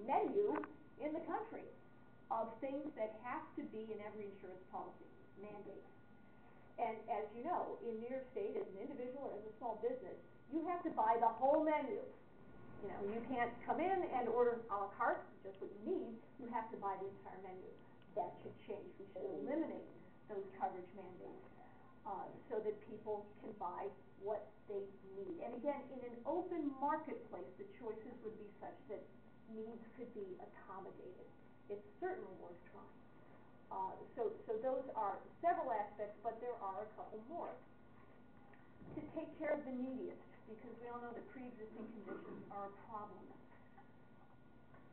menu in the country of things that have to be in every insurance policy, mandates. And as you know, in New York State, as an individual or as a small business, you have to buy the whole menu. You know, you can't come in and order a la carte, just what you need. You have to buy the entire menu. That should change. We should eliminate those coverage mandates so that people can buy what they need. And again, in an open marketplace, the choices would be such that needs could be accommodated. It's certainly worth trying. So those are several aspects, but there are a couple more. To take care of the neediest, because we all know that pre-existing conditions are a problem.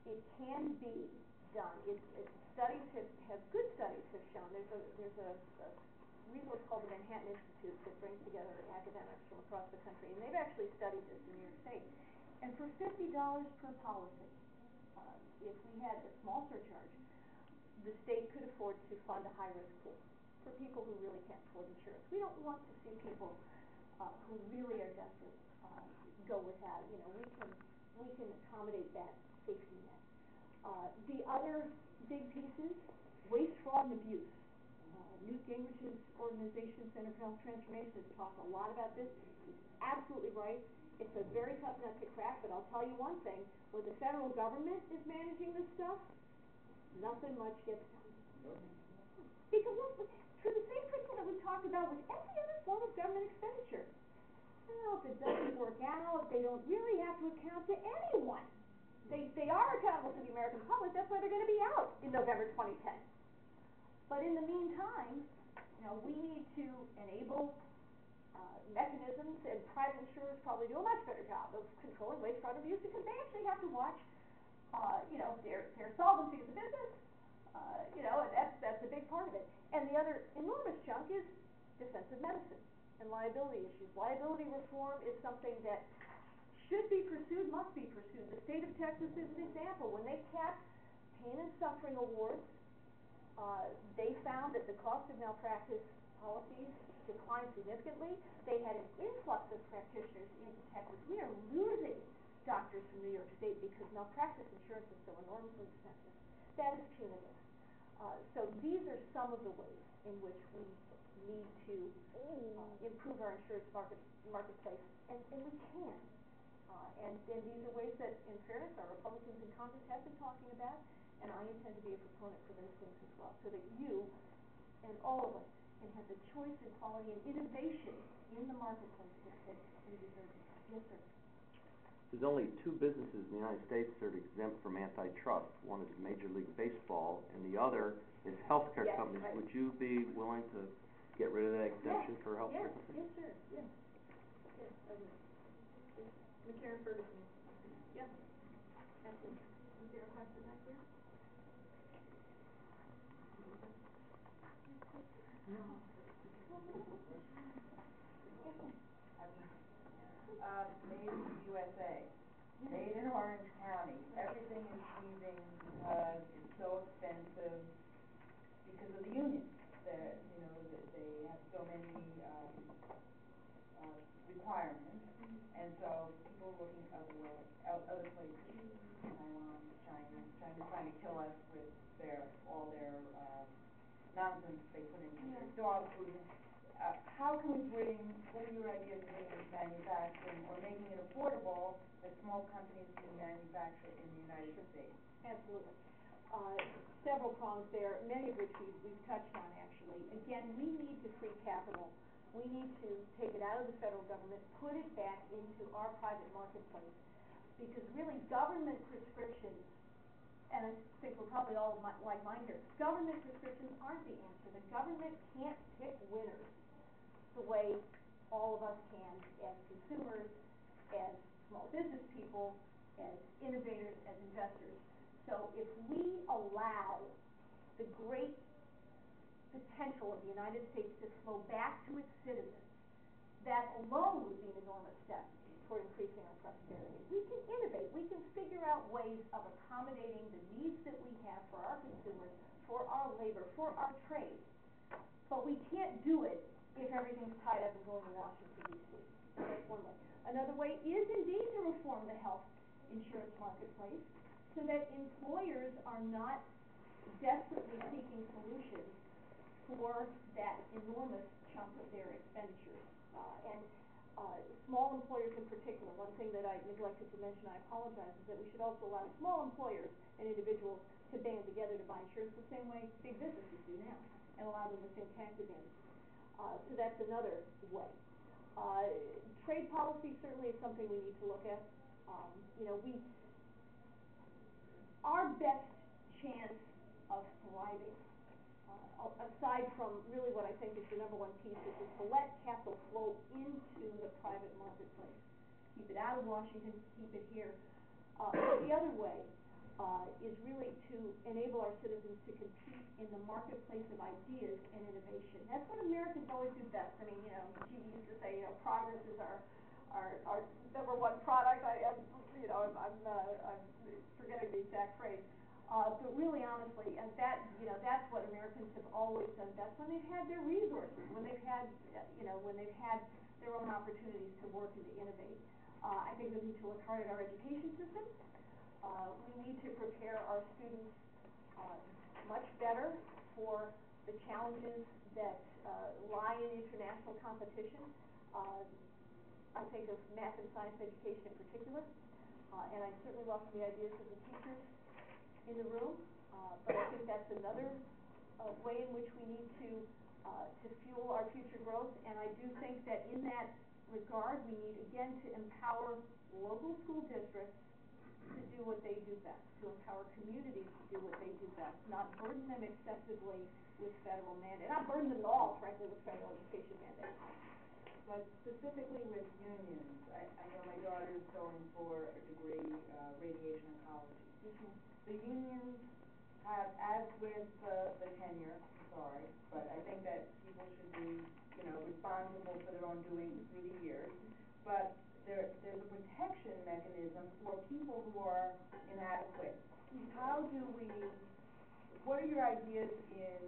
It can be done. Studies have good studies have shown. There's a resource called the Manhattan Institute that brings together academics from across the country, and they've actually studied this in New York State. And for $50 per policy, if we had a small surcharge, the state could afford to fund a high-risk pool for people who really can't afford insurance. We don't want to see people who really are desperate go without. You know, we can accommodate that safety net. The other big pieces, waste, fraud, and abuse. Newt Gingrich's organization, Center for Health Transformation, has talked a lot about this. He's absolutely right. It's a very tough nut to crack, but I'll tell you one thing. When the federal government is managing this stuff, nothing much gets done. Because look, for the same principle that we talked about with every other form of government expenditure. Well, if it doesn't work out, they don't really have to account to anyone. They are accountable to the American public. That's why they're going to be out in November 2010. But in the meantime, you know, we need to enable mechanisms, and private insurers probably do a much better job of controlling waste, fraud, and abuse because they actually have to watch, you know, their solvency as a business. You know, and that's a big part of it. And the other enormous chunk is defensive medicine and liability issues. Liability reform is something that should be pursued, must be pursued. The state of Texas is an example. When they capped pain and suffering awards, they found that the cost of malpractice policies declined significantly. They had an influx of practitioners into Texas. We are losing doctors from New York State because malpractice insurance is so enormously expensive. That is punitive. So these are some of the ways in which we need to improve our insurance marketplace, and we can. And these are ways that, in fairness, our Republicans in Congress have been talking about, and I intend to be a proponent for those things as well, so that you and all of us can have the choice and quality and innovation in the marketplace that we deserve. Yes, sir. There's only two businesses in the United States that are exempt from antitrust. One is Major League Baseball, and the other is healthcare companies. Right. Would you be willing to get rid of that exemption for healthcare companies? Yes, sir. Yes. Yes, I would. Yes. McCarran Ferguson. Yes. Absolutely. Is there a question back there? No. Made in the USA, made in Orange County. Everything is leaving because it's so expensive because of the unions. You know, they have so many requirements, and so people are looking other places. Taiwan, China's trying to kill us with all their nonsense they put into their dog food. How can we what are your ideas of bringing manufacturing or making it affordable that small companies can manufacture in the United States? Absolutely. Several prongs there, many of which we've touched on actually. Again, we need to free capital. We need to take it out of the federal government, put it back into our private marketplace, because really government prescriptions, and I think we're probably all like mine here, government prescriptions aren't the answer. The government can't pick winners the way all of us can as consumers, as small business people, as innovators, as investors. So if we allow the great potential of the United States to flow back to its citizens, that alone would be an enormous step toward increasing our prosperity. We can innovate. We can figure out ways of accommodating the needs that we have for our consumers, for our labor, for our trade. But we can't do it if everything's tied up and going to Washington, D.C. That's one way. Another way is indeed to reform the health insurance marketplace so that employers are not desperately seeking solutions for that enormous chunk of their expenditures. Small employers in particular, one thing that I neglected to mention, I apologize, is that we should also allow small employers and individuals to band together to buy insurance the same way big businesses do now, and allow them the same tax advantage. So that's another way. Trade policy certainly is something we need to look at. Our best chance of thriving, aside from really what I think is the number one piece, is to let capital flow into the private marketplace. Keep it out of Washington, keep it here. The other way is really to enable our citizens to compete in the marketplace of ideas and innovation. That's what Americans always do best. I mean, she used to say, progress is our number one product. I'm forgetting the exact phrase. But really, honestly, and that's what Americans have always done best when they've had their resources, when they've had their own opportunities to work and to innovate. I think we need to look hard at our education system. We need to prepare our students much better for the challenges that lie in international competition. I think of math and science education in particular, and I certainly welcome the ideas of the teachers in the room, but I think that's another way in which we need to fuel our future growth, and I do think that in that regard, we need again to empower local school districts to do what they do best, to empower communities to do what they do best, not burden them excessively with federal mandate, not burden them at all, frankly, with federal education mandates. But specifically with unions, I know my daughter's going for a degree, radiation oncology. Mm-hmm. The unions have, as with the tenure, sorry, but I think that people should be, responsible for their own doing through the years. But there's a protection mechanism for people who are inadequate. How do we, what are your ideas in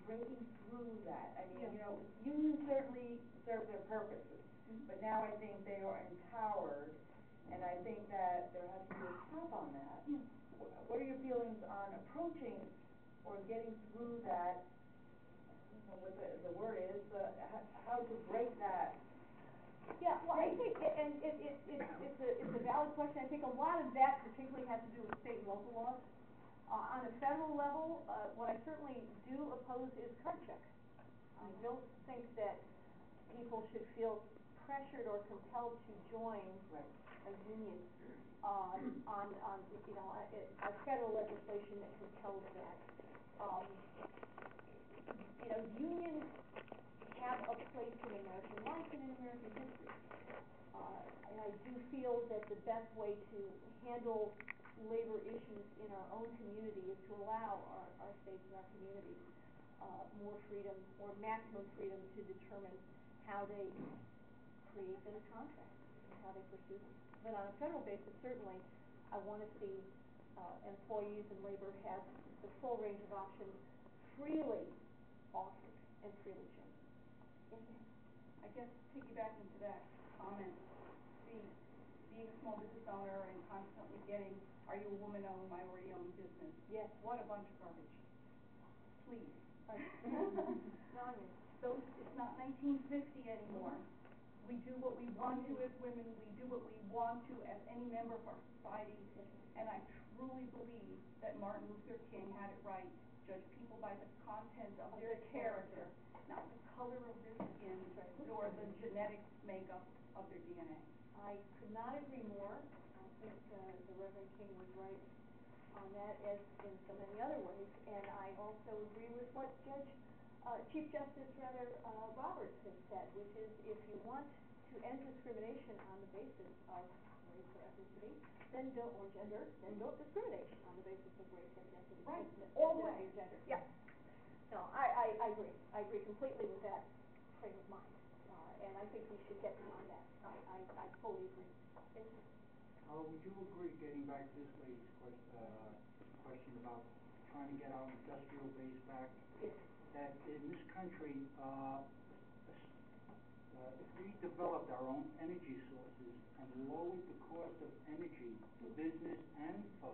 breaking through that? I mean, unions certainly serve their purposes, but now I think they are empowered, and I think that there has to be a cap on that. What are your feelings on approaching or getting through that, what the word is, how to break that? Yeah, well, I think, and it's a valid question. I think a lot of that particularly has to do with state and local laws. On a federal level, what I certainly do oppose is card checks. I don't think that people should feel pressured or compelled to join a union on a federal legislation that compels that. Unions have a place in American life and in American history. And I do feel that the best way to handle labor issues in our own community is to allow our states and our communities more freedom or maximum freedom to determine how they create those contracts and how they pursue them. But on a federal basis, certainly, I want to see employees and labor have the full range of options freely offered and freely chosen. Yes, ma'am. I guess piggybacking to that comment, being a small business owner and constantly getting, are you a woman-owned, minority-owned business? Yes. What a bunch of garbage. Please. It's not 1950 anymore. We do what we want to as women. We do what we want to as any member of our society. And I truly believe that Martin Luther King had it right. Judge people by the content of their character, not the color of their skin, or the genetic makeup of their DNA. I could not agree more. I think the Reverend King was right on that, as in so many other ways. And I also agree with what Chief Justice Roberts has said, which is if you want to end discrimination on the basis of race or ethnicity, then don't, or gender, then don't discriminate on the basis of race or ethnicity. Right. All the way. Gender. Yeah. No, I agree. I agree completely with that frame of mind. And I think we should get beyond that. I fully agree. Thank you. Would you agree, getting back to this lady's question about trying to get our industrial base back, Yes. that in this country, if we developed our own energy sources and lowered the cost of energy for business and for